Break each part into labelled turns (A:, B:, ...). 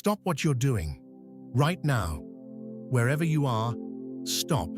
A: Stop what you're doing. Right now. Wherever you are, stop.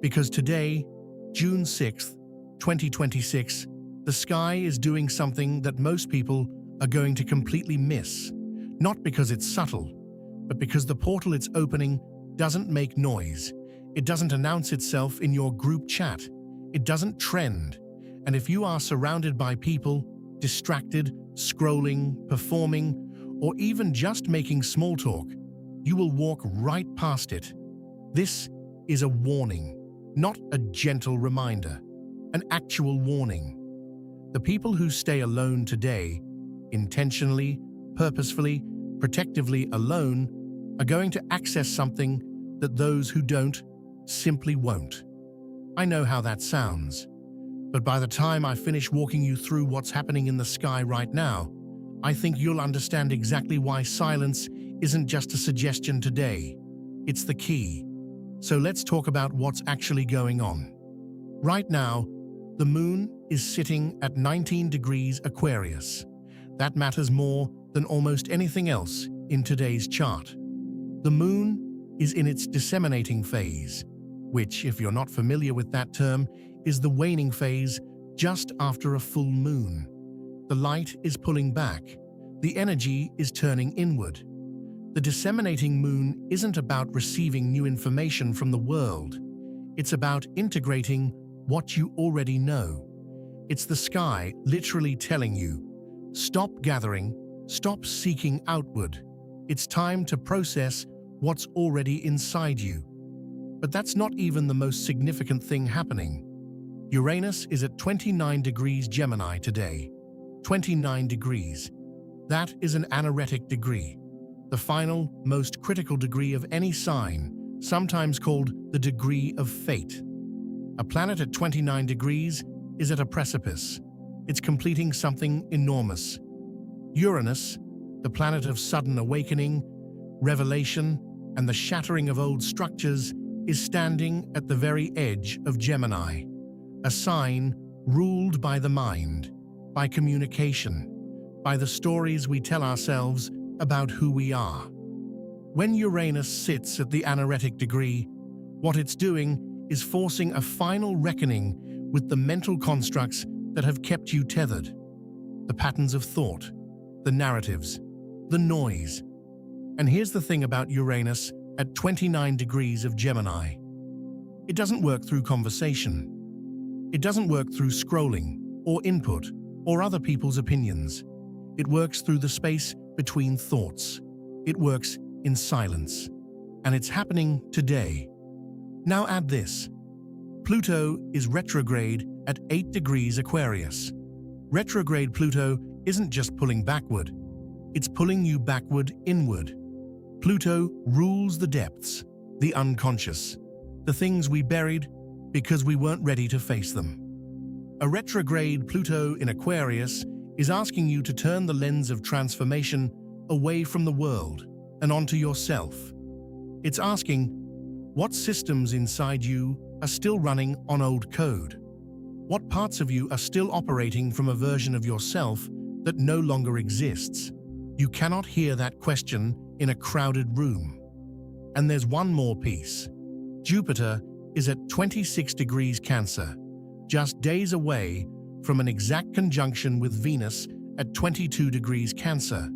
A: Because today, June 6th, 2026, the sky is doing something that most people are going to completely miss. Not because it's subtle, but because the portal it's opening doesn't make noise. It doesn't announce itself in your group chat. It doesn't trend. And if you are surrounded by people, distracted, scrolling, performing, or even just making small talk, you will walk right past it. This is a warning, not a gentle reminder, an actual warning. The people who stay alone today, intentionally, purposefully, protectively alone, are going to access something that those who don't simply won't. I know how that sounds, but by the time I finish walking you through what's happening in the sky right now, I think you'll understand exactly why silence isn't just a suggestion today. It's the key. So let's talk about what's actually going on. Right now, the moon is sitting at 19 degrees Aquarius. That matters more than almost anything else in today's chart. The moon is in its disseminating phase, which, if you're not familiar with that term, is the waning phase just after a full moon. The light is pulling back. The energy is turning inward. The disseminating moon isn't about receiving new information from the world. It's about integrating what you already know. It's the sky literally telling you, stop gathering, stop seeking outward. It's time to process what's already inside you. But that's not even the most significant thing happening. Uranus is at 29 degrees Gemini today. 29 degrees. That is an anaretic degree, the final, most critical degree of any sign, sometimes called the degree of fate. A planet at 29 degrees is at a precipice. It's completing something enormous. Uranus, the planet of sudden awakening, revelation, and the shattering of old structures, is standing at the very edge of Gemini, a sign ruled by the mind, by communication, by the stories we tell ourselves about who we are. When Uranus sits at the anaretic degree, what it's doing is forcing a final reckoning with the mental constructs that have kept you tethered. The patterns of thought, the narratives, the noise. And here's the thing about Uranus at 29 degrees of Gemini. It doesn't work through conversation. It doesn't work through scrolling or input or other people's opinions. It works through the space between thoughts. It works in silence. And it's happening today. Now add this. Pluto is retrograde at 8 degrees Aquarius. Retrograde Pluto isn't just pulling backward. It's pulling you backward inward. Pluto rules the depths, the unconscious, the things we buried because we weren't ready to face them. A retrograde Pluto in Aquarius is asking you to turn the lens of transformation away from the world and onto yourself. It's asking, what systems inside you are still running on old code? What parts of you are still operating from a version of yourself that no longer exists? You cannot hear that question in a crowded room. And there's one more piece. Jupiter is at 26 degrees Cancer, just days away from an exact conjunction with Venus at 22 degrees Cancer,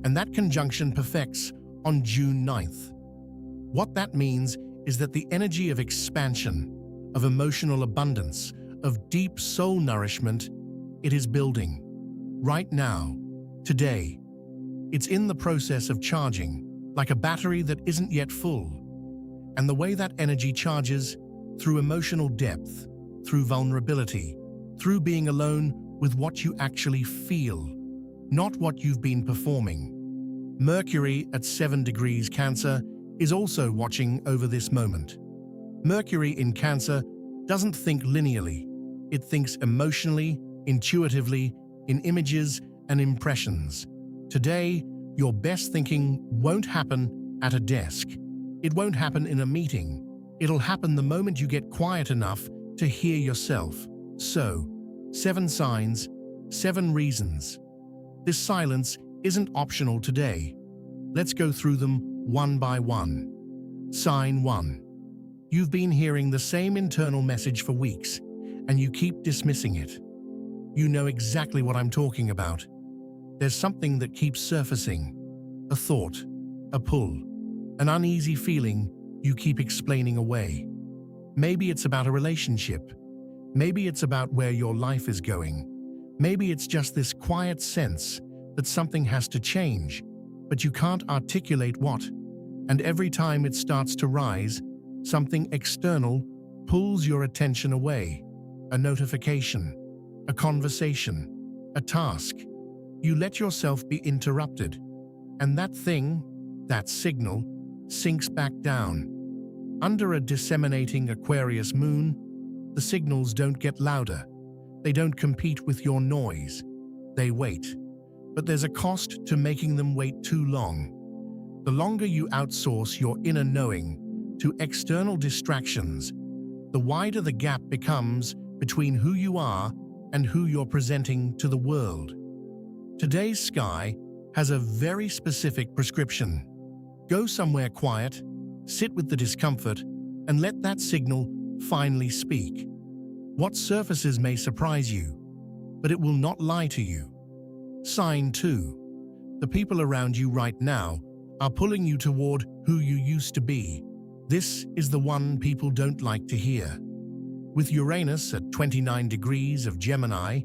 A: and that conjunction perfects on June 9th. What that means is that the energy of expansion, of emotional abundance, of deep soul nourishment, it is building. Right now, today. It's in the process of charging, like a battery that isn't yet full. And the way that energy charges, through emotional depth, through vulnerability, through being alone with what you actually feel, not what you've been performing. Mercury at 7 degrees Cancer is also watching over this moment. Mercury in Cancer doesn't think linearly. It thinks emotionally, intuitively, in images and impressions. Today, your best thinking won't happen at a desk. It won't happen in a meeting. It'll happen the moment you get quiet enough to hear yourself. So, 7 signs, 7 reasons. This silence isn't optional today. Let's go through them one by one. Sign 1. You've been hearing the same internal message for weeks, and you keep dismissing it. You know exactly what I'm talking about. There's something that keeps surfacing. A thought, a pull, an uneasy feeling you keep explaining away. Maybe it's about a relationship. Maybe it's about where your life is going. Maybe it's just this quiet sense that something has to change, but you can't articulate what. And every time it starts to rise, something external pulls your attention away. A notification, a conversation, a task. You let yourself be interrupted, and that thing, that signal, sinks back down. Under a disseminating Aquarius moon, the signals don't get louder. They don't compete with your noise. They wait. But there's a cost to making them wait too long. The longer you outsource your inner knowing to external distractions, the wider the gap becomes between who you are and who you're presenting to the world. Today's sky has a very specific prescription. Go somewhere quiet, sit with the discomfort, and let that signal finally speak. What surfaces may surprise you, but it will not lie to you. Sign 2. The people around you right now are pulling you toward who you used to be. This is the one people don't like to hear. With Uranus at 29 degrees of Gemini,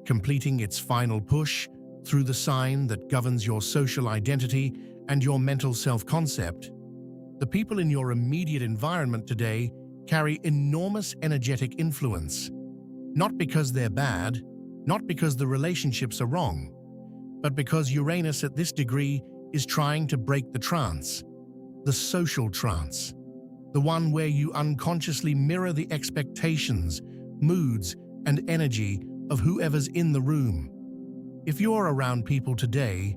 A: completing its final push through the sign that governs your social identity and your mental self-concept, the people in your immediate environment today carry enormous energetic influence. Not because they're bad, not because the relationships are wrong, but because Uranus at this degree is trying to break the trance, the social trance, the one where you unconsciously mirror the expectations, moods, and energy of whoever's in the room. If you're around people today,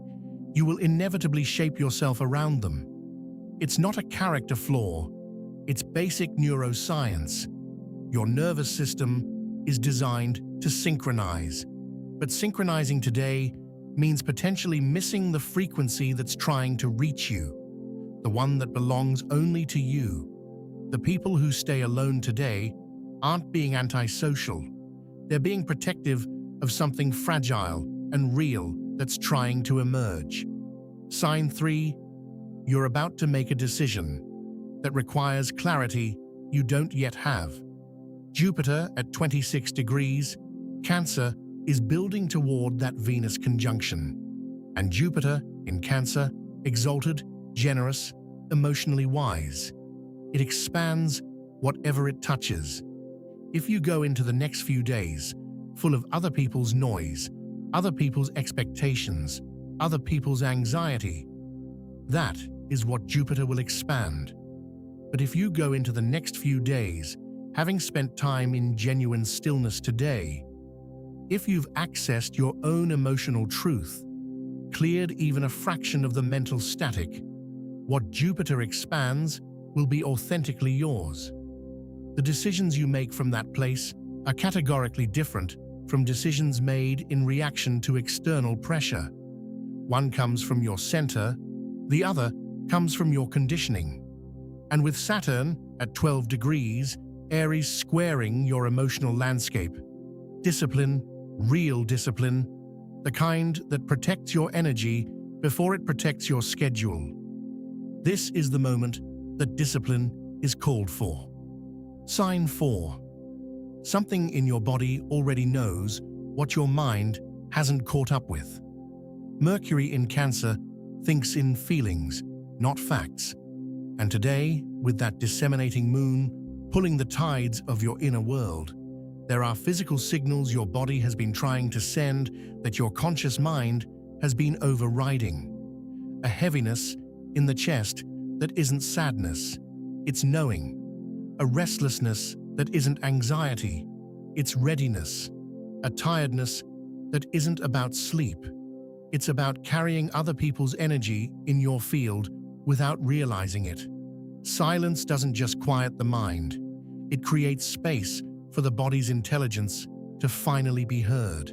A: you will inevitably shape yourself around them. It's not a character flaw, it's basic neuroscience. Your nervous system is designed to synchronize. But synchronizing today means potentially missing the frequency that's trying to reach you, the one that belongs only to you. The people who stay alone today aren't being antisocial. They're being protective of something fragile and real that's trying to emerge. Sign 3. You're about to make a decision that requires clarity you don't yet have. Jupiter at 26 degrees, Cancer, is building toward that Venus conjunction. And Jupiter in Cancer, exalted, generous, emotionally wise. It expands whatever it touches. If you go into the next few days full of other people's noise, other people's expectations, other people's anxiety, that is what Jupiter will expand. But if you go into the next few days having spent time in genuine stillness today, if you've accessed your own emotional truth, cleared even a fraction of the mental static, what Jupiter expands will be authentically yours. The decisions you make from that place are categorically different from decisions made in reaction to external pressure. One comes from your center, the other comes from your conditioning. And with Saturn at 12 degrees, Aries squaring your emotional landscape, discipline, real discipline, the kind that protects your energy before it protects your schedule. This is the moment that discipline is called for. Sign 4. Something in your body already knows what your mind hasn't caught up with. Mercury in Cancer thinks in feelings, not facts. And today, with that disseminating moon pulling the tides of your inner world, there are physical signals your body has been trying to send that your conscious mind has been overriding. A heaviness in the chest that isn't sadness, it's knowing. A restlessness that isn't anxiety, it's readiness. A tiredness that isn't about sleep, it's about carrying other people's energy in your field without realizing it. Silence doesn't just quiet the mind, it creates space for the body's intelligence to finally be heard.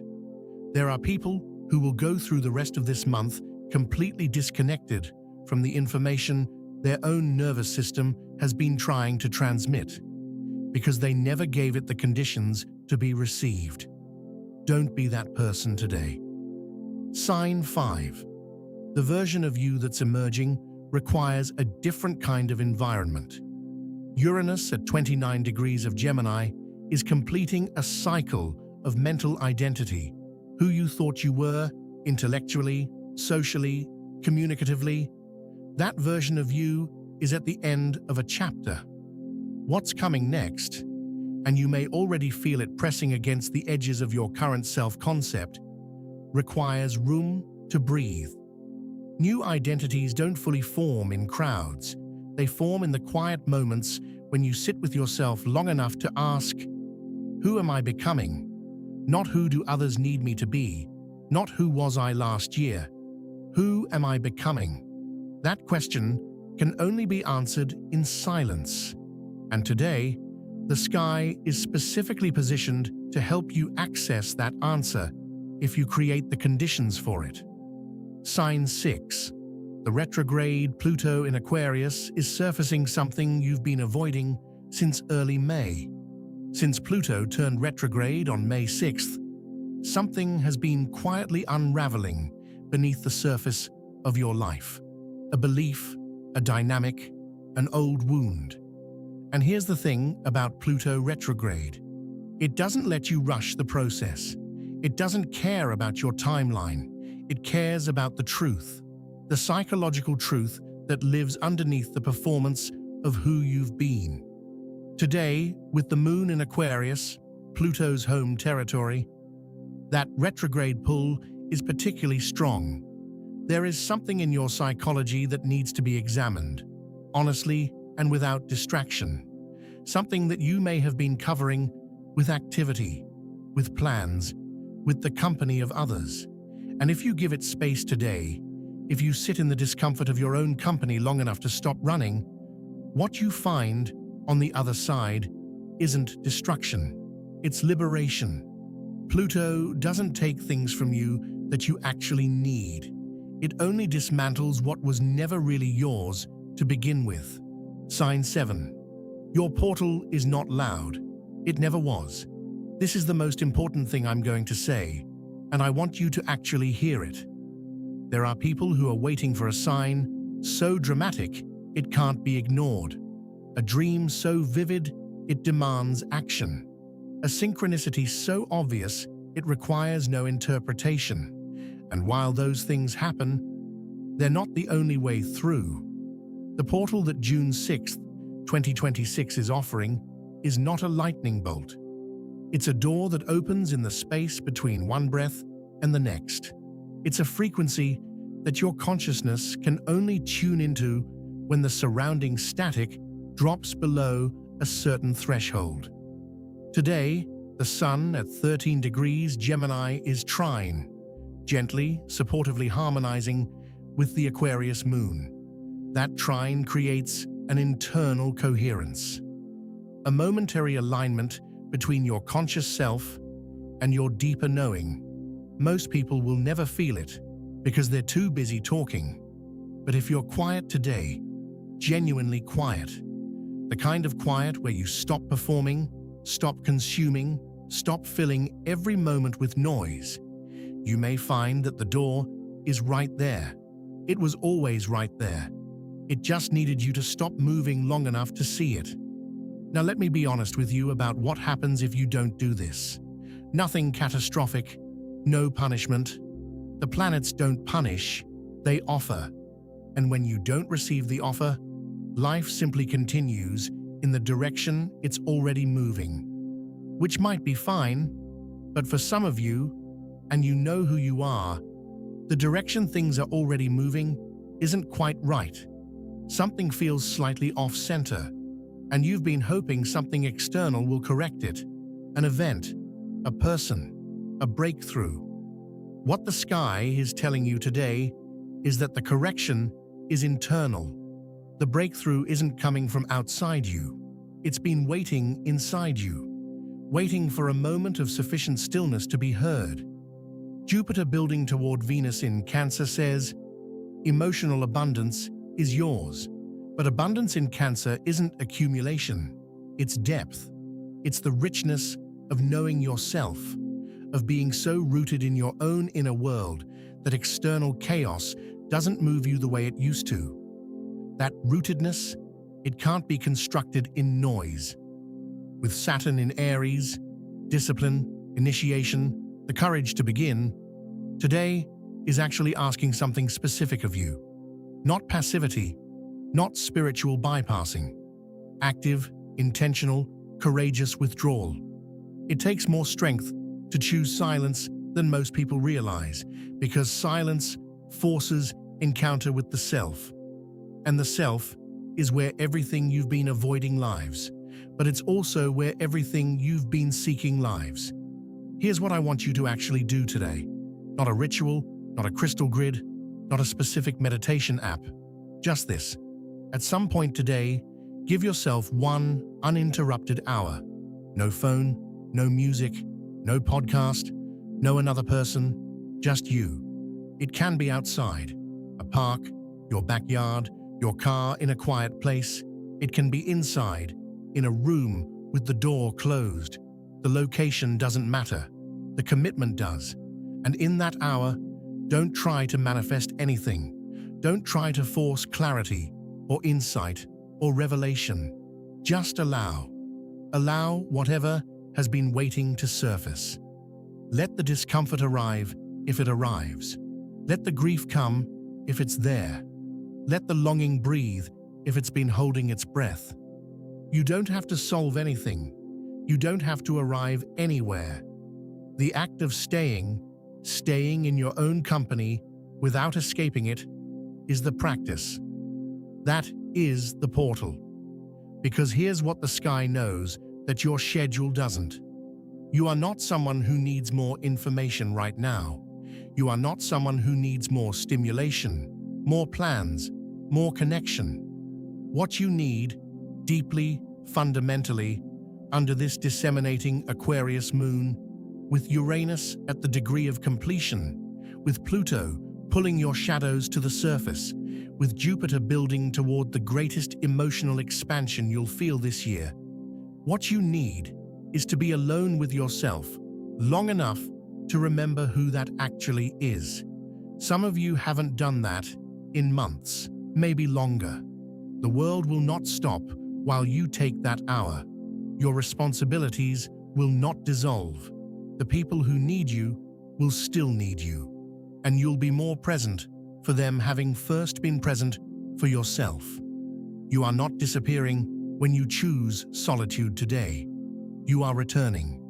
A: There are people who will go through the rest of this month completely disconnected from the information their own nervous system has been trying to transmit, because they never gave it the conditions to be received. Don't be that person today. Sign 5. The version of you that's emerging requires a different kind of environment. Uranus at 29 degrees of Gemini is completing a cycle of mental identity, who you thought you were, intellectually, socially, communicatively. That version of you is at the end of a chapter. What's coming next, and you may already feel it pressing against the edges of your current self-concept, requires room to breathe. New identities don't fully form in crowds. They form in the quiet moments when you sit with yourself long enough to ask, who am I becoming? Not who do others need me to be, not who was I last year. Who am I becoming? That question can only be answered in silence. And today, the sky is specifically positioned to help you access that answer if you create the conditions for it. Sign 6. The retrograde Pluto in Aquarius is surfacing something you've been avoiding since early May. Since Pluto turned retrograde on May 6th, something has been quietly unraveling beneath the surface of your life. A belief, a dynamic, an old wound. And here's the thing about Pluto retrograde. It doesn't let you rush the process. It doesn't care about your timeline. It cares about the truth, the psychological truth that lives underneath the performance of who you've been. Today, with the moon in Aquarius, Pluto's home territory, that retrograde pull is particularly strong. There is something in your psychology that needs to be examined, honestly and without distraction. Something that you may have been covering with activity, with plans, with the company of others. And if you give it space today, if you sit in the discomfort of your own company long enough to stop running, what you find on the other side isn't destruction, it's liberation. Pluto doesn't take things from you that you actually need. It only dismantles what was never really yours to begin with. Sign 7. Your portal is not loud. It never was. This is the most important thing I'm going to say, and I want you to actually hear it. There are people who are waiting for a sign so dramatic it can't be ignored. A dream so vivid it demands action. A synchronicity so obvious it requires no interpretation. And while those things happen, they're not the only way through. The portal that June 6th, 2026 is offering is not a lightning bolt. It's a door that opens in the space between one breath and the next. It's a frequency that your consciousness can only tune into when the surrounding static drops below a certain threshold. Today, the Sun at 13 degrees Gemini is trine, gently, supportively harmonizing with the Aquarius moon. That trine creates an internal coherence, a momentary alignment between your conscious self and your deeper knowing. Most people will never feel it because they're too busy talking. But if you're quiet today, genuinely quiet, the kind of quiet where you stop performing, stop consuming, stop filling every moment with noise, you may find that the door is right there. It was always right there. It just needed you to stop moving long enough to see it. Now let me be honest with you about what happens if you don't do this. Nothing catastrophic, no punishment. The planets don't punish, they offer. And when you don't receive the offer, life simply continues in the direction it's already moving. Which might be fine, but for some of you, and you know who you are, the direction things are already moving isn't quite right. Something feels slightly off-center, and you've been hoping something external will correct it. An event, a person, a breakthrough. What the sky is telling you today is that the correction is internal. The breakthrough isn't coming from outside you. It's been waiting inside you, waiting for a moment of sufficient stillness to be heard. Jupiter building toward Venus in Cancer says, Emotional abundance is yours. But abundance in Cancer isn't accumulation. It's depth. It's the richness of knowing yourself, of being so rooted in your own inner world that external chaos doesn't move you the way it used to. That rootedness, it can't be constructed in noise. With Saturn in Aries, discipline, initiation, the courage to begin, today is actually asking something specific of you. Not passivity, not spiritual bypassing. Active, intentional, courageous withdrawal. It takes more strength to choose silence than most people realize, because silence forces encounter with the self. And the self is where everything you've been avoiding lives, but it's also where everything you've been seeking lives. Here's what I want you to actually do today. Not a ritual, not a crystal grid, not a specific meditation app. Just this. At some point today, give yourself one uninterrupted hour. No phone, no music, no podcast, no another person, just you. It can be outside, a park, your backyard, your car in a quiet place. It can be inside, in a room with the door closed. The location doesn't matter. The commitment does. And in that hour, don't try to manifest anything. Don't try to force clarity or insight or revelation. Just allow. Allow whatever has been waiting to surface. Let the discomfort arrive if it arrives. Let the grief come if it's there. Let the longing breathe if it's been holding its breath. You don't have to solve anything. You don't have to arrive anywhere. The act of staying in your own company without escaping it, is the practice. That is the portal. Because here's what the sky knows that your schedule doesn't. You are not someone who needs more information right now. You are not someone who needs more stimulation, more plans, more connection. What you need, deeply, fundamentally, under this disseminating Aquarius moon, with Uranus at the degree of completion, with Pluto pulling your shadows to the surface, with Jupiter building toward the greatest emotional expansion you'll feel this year. What you need is to be alone with yourself long enough to remember who that actually is. Some of you haven't done that in months, maybe longer. The world will not stop while you take that hour. Your responsibilities will not dissolve. The people who need you will still need you, and you'll be more present for them having first been present for yourself. You are not disappearing when you choose solitude today. You are returning.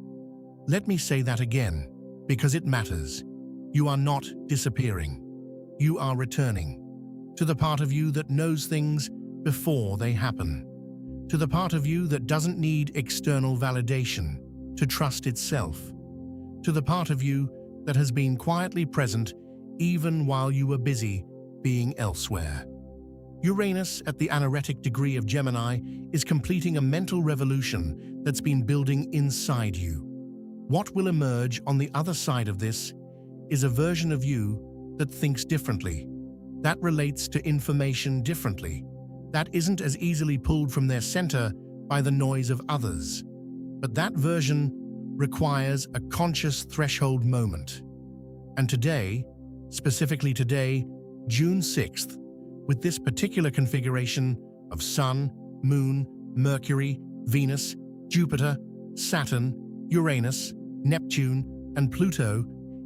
A: Let me say that again, because it matters. You are not disappearing. You are returning to the part of you that knows things before they happen, to the part of you that doesn't need external validation to trust itself, to the part of you that has been quietly present even while you were busy being elsewhere. Uranus at the anaretic degree of Gemini is completing a mental revolution that's been building inside you. What will emerge on the other side of this is a version of you that thinks differently, that relates to information differently, that isn't as easily pulled from their center by the noise of others. But that version requires a conscious threshold moment. And today, specifically today, June 6th, with this particular configuration of Sun, Moon, Mercury, Venus, Jupiter, Saturn, Uranus, Neptune, and Pluto,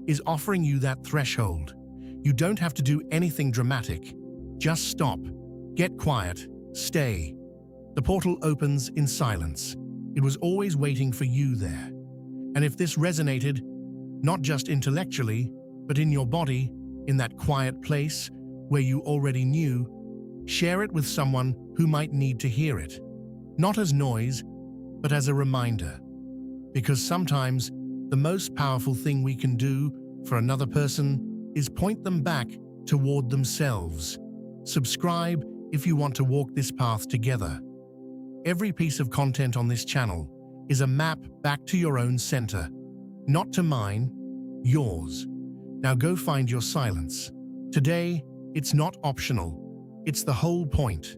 A: is offering you that threshold. You don't have to do anything dramatic. Just stop, get quiet, stay. The portal opens in silence. It was always waiting for you there. And if this resonated, not just intellectually, but in your body, in that quiet place where you already knew, share it with someone who might need to hear it. Not as noise, but as a reminder. Because sometimes the most powerful thing we can do for another person is point them back toward themselves. Subscribe if you want to walk this path together. Every piece of content on this channel is a map back to your own center. Not to mine, yours. Now go find your silence. Today, It's not optional. It's the whole point.